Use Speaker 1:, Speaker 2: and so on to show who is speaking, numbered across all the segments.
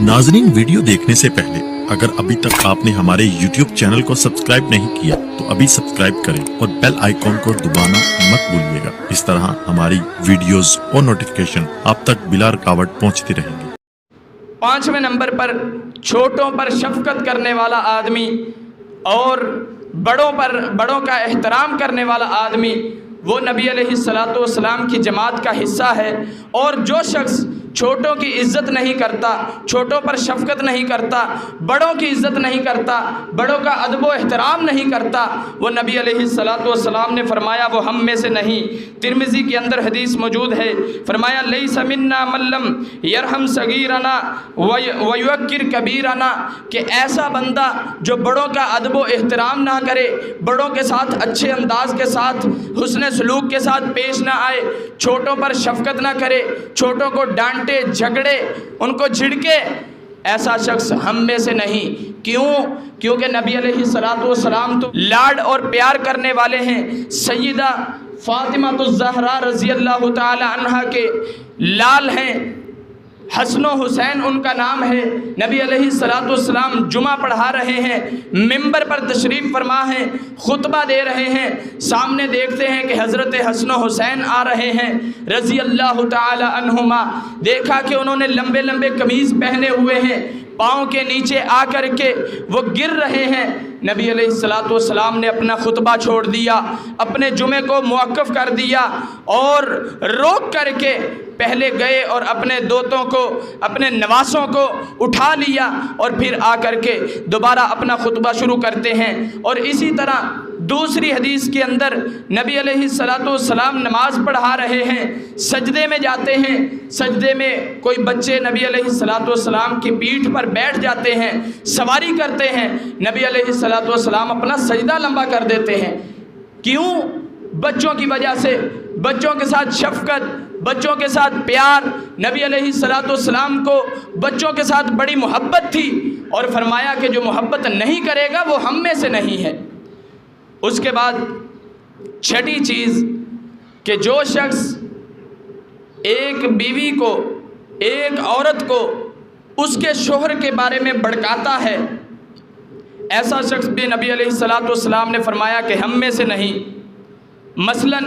Speaker 1: नाज़रीन, वीडियो देखने से पहले अगर अभी तक आपने हमारे YouTube चैनल को सब्सक्राइब नहीं किया तो अभी सब्सक्राइब करें और बेल आइकॉन को दबाना मत भूलिएगा। इस तरह हमारी वीडियोस और नोटिफिकेशन आप तक बिला रुकावट पहुंचती रहेंगी।
Speaker 2: 5वें नंबर पर छोटों पर शफकत करने वाला आदमी और बड़ों का एहतराम करने वाला आदमी वो नबी अलैहिस्सलातु वस्सलाम की जमात का हिस्सा है। और जो शख्स छोटों की इज़्ज़त नहीं करता, छोटों पर शफकत नहीं करता, बड़ों की इज़्ज़त नहीं करता, बड़ों का अदब व एहतराम नहीं करता, वो नबी अलैहिस्सलातु वस्सलाम ने फरमाया वो हम में से नहीं। तिरमिज़ी के अंदर हदीस मौजूद है, फरमाया लैसा मिन्ना मल्लम यरहम सगीरना व युक्किर कबीरना, कि ऐसा बंदा जो बड़ों का अदब व एहतराम ना करे, बड़ों के साथ अच्छे अंदाज के साथ हुस्न सलूक के साथ पेश ना आए, छोटों पर शफकत ना करे, छोटों को डांटे झगड़े उनको झिड़के, ऐसा शख्स हम में से नहीं। क्यों? क्योंकि नबी अलैहिस्सलातु वस्सलाम तो लाड और प्यार करने वाले हैं। सैयदा फातिमा ज़हरा रज़ी अल्लाह ताला अन्हा के लाल हैं, हसन हुसैन उनका नाम है। नबी अलैहिस्सलातु वस्सलाम जुमा पढ़ा रहे हैं, मिंबर पर तशरीफ़ फरमा हैं, खुतबा दे रहे हैं, सामने देखते हैं कि हज़रत हसन हुसैन आ रहे हैं रज़ी अल्लाह ताला अन्हुमा। देखा कि उन्होंने लंबे लंबे कमीज़ पहने हुए हैं, पाँव के नीचे आकर के वो गिर रहे हैं। नबी अलैहिस्सलातु वस्सलाम ने अपना खुतबा छोड़ दिया, अपने जुमे को मुअक्कफ़ कर दिया और रोक करके पहले गए और अपने दोतों को, अपने नवासों को उठा लिया और फिर आकर के दोबारा अपना खुतबा शुरू करते हैं। और इसी तरह दूसरी हदीस के अंदर नबी अलैहिस्सलातु वस्सलाम नमाज पढ़ा रहे हैं, सजदे में जाते हैं, सजदे में कोई बच्चे नबी अलैहिस्सलातु वस्सलाम की पीठ पर बैठ जाते हैं, सवारी करते हैं, नबी अलैहिस्सलातु वस्सलाम अपना सजदा लंबा कर देते हैं। क्यों? बच्चों की वजह से, बच्चों के साथ शफकत, बच्चों के साथ प्यार। नबी अलैहिस्सलातु वस्सलाम को बच्चों के साथ बड़ी मोहब्बत थी और फरमाया कि जो मोहब्बत नहीं करेगा वो हम में से नहीं है। उसके बाद छठी चीज़ कि जो शख्स एक बीवी को, एक औरत को उसके शोहर के बारे में भड़काता है, ऐसा शख्स भी नबी अलैहिस्सलातु वस्सलाम ने फरमाया कि हम में से नहीं। मसलन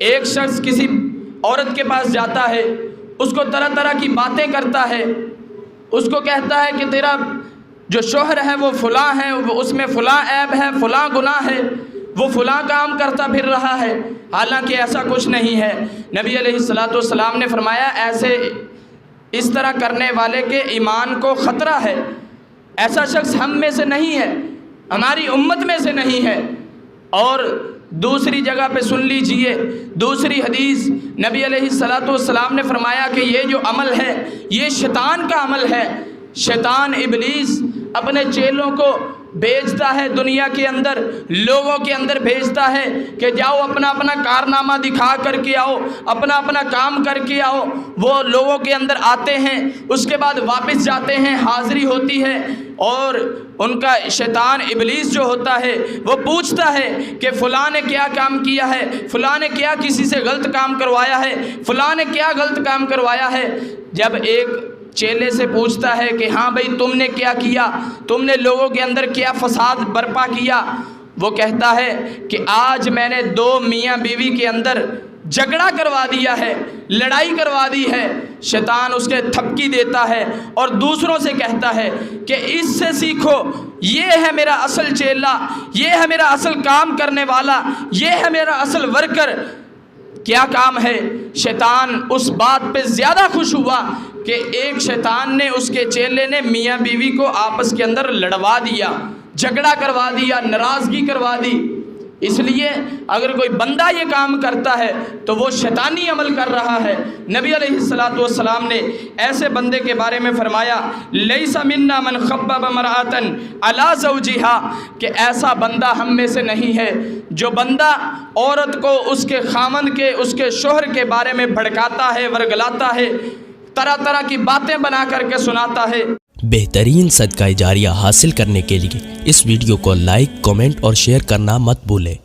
Speaker 2: एक शख्स किसी औरत के पास जाता है, उसको तरह तरह की बातें करता है, उसको कहता है कि तेरा जो शोहर है वो फ़लाँ है, वो उसमें फ़लाँ ऐब है, फ़लाँ गुनाह है, वो फ़लाँ काम करता फिर रहा है, हालांकि ऐसा कुछ नहीं है। नबी अलैहिस्सलातु वस्सलाम ने फरमाया ऐसे इस तरह करने वाले के ईमान को ख़तरा है, ऐसा शख्स हम में से नहीं है, हमारी उम्मत में से नहीं है। और दूसरी जगह पे सुन लीजिए, दूसरी हदीस नबी अलैहिस्सलातु वस्सलाम ने फरमाया कि ये जो अमल है ये शैतान का अमल है। शैतान इब्लीस अपने चेलों को भेजता है दुनिया के अंदर, लोगों के अंदर भेजता है कि जाओ अपना अपना कारनामा दिखा करके आओ, अपना अपना काम करके आओ। वो लोगों के अंदर आते हैं, उसके बाद वापस जाते हैं, हाज़िरी होती है और उनका शैतान इब्लीस जो होता है वो पूछता है कि फ़लाँ ने क्या काम किया है, फ़लाँ ने क्या किसी से गलत काम करवाया है, फ़लाँ ने क्या गलत काम करवाया है। जब एक चेले से पूछता है कि हाँ भाई तुमने क्या किया, तुमने लोगों के अंदर क्या फसाद बर्पा किया, वो कहता है कि आज मैंने 2 मियाँ बीवी के अंदर झगड़ा करवा दिया है, लड़ाई करवा दी है। शैतान उसके थपकी देता है और दूसरों से कहता है कि इससे सीखो, ये है मेरा असल चेला, ये है मेरा असल काम करने वाला, ये है मेरा असल वर्कर। क्या काम है? शैतान उस बात पे ज़्यादा खुश हुआ कि एक शैतान ने, उसके चेले ने मियाँ बीवी को आपस के अंदर लड़वा दिया, झगड़ा करवा दिया, नाराज़गी करवा दी। इसलिए अगर कोई बंदा ये काम करता है तो वो शैतानी अमल कर रहा है। नबी अलैहिस्सलातु वस्सलाम ने ऐसे बंदे के बारे में फरमाया लैसा मिन्ना मन खब्बब मरअतन अला ज़ौजिहा, कि ऐसा बंदा हम में से नहीं है जो बंदा औरत को उसके खामन के, उसके शोहर के बारे में भड़काता है, वर्गलाता है, तरह तरह की बातें बना करके सुनाता है।
Speaker 3: बेहतरीन सदका जारिया हासिल करने के लिए इस वीडियो को लाइक, कमेंट और शेयर करना मत भूलें।